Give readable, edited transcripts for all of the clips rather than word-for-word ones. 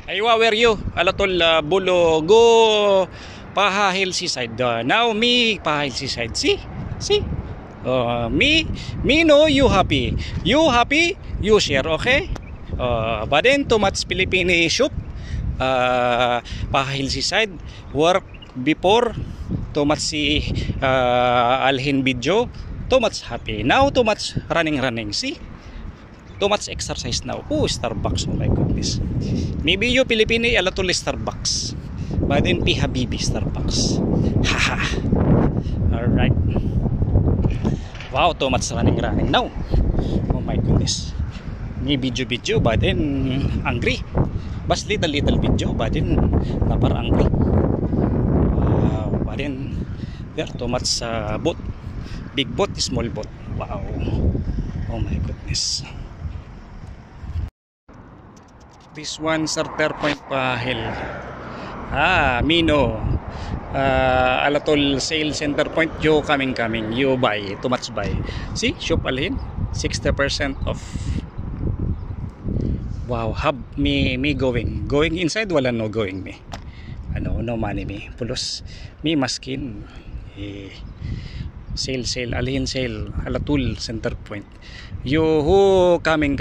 Aywa, where you? Alatol bulo go Paha Hill Seaside. Now me Paha Hill Seaside. See. Me know you happy. You happy? You share, okay? But then too much Philippine shop. Paha Hill Seaside work before too much si alhin video. Too much happy. Now too much running. See? Too much exercise now. Oh, Starbucks. Oh my goodness. Maybe you Filipino alatol Starbucks. But then Pi Habibi Starbucks. Haha. Alright. Wow, too much running now. Oh my goodness. May video but then angry. But little video but then napar angry. But then there too much boat. Big boat, small boat. Wow. Oh my goodness. This one Sarter Point Paha Hill. Mino. Alatol sale center point. You coming. You buy. Too much buy. See? Shop alhin. 60% off. Wow. Hub me going. Going inside wala no going me. No money me. Pulos. Me maskin. Sale alhin sale. Alatol center point. You who coming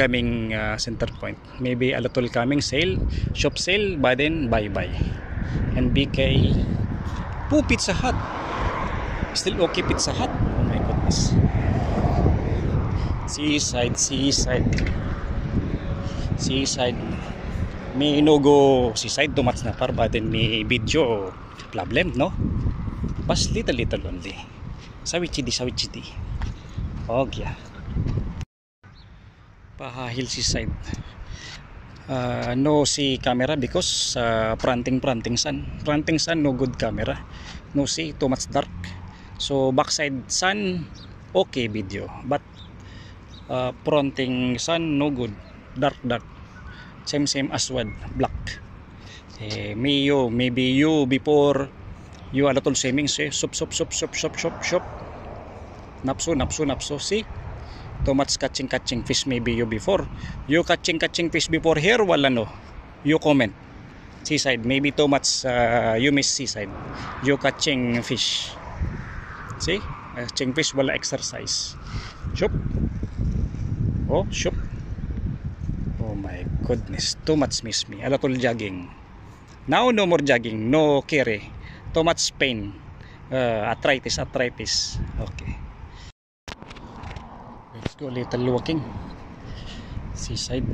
center point, maybe alatol coming sale, shop sale, but then buy and BK Pizza Hut, still okay Pizza Hut. Oh my goodness. Seaside may no go seaside too much na par, but then may video problem no, but little only sawichidi. Okay. Paha Hill Seaside. No see camera because fronting sun no good camera. No see too much dark. So backside sun okay video, but fronting sun no good. Dark. Same as well black. Maybe you before you alatol swimming say shop. Napso see. Too much catching fish maybe you before. You catching fish before here wala no. You comment. Seaside maybe too much you miss seaside. You catching fish. See? Catching fish wala exercise. Shop. Oh my goodness. Too much miss me. Alatol jogging. Now no more jogging. No carry. Too much pain. Arthritis. Okay. Let's go little walking. Seaside.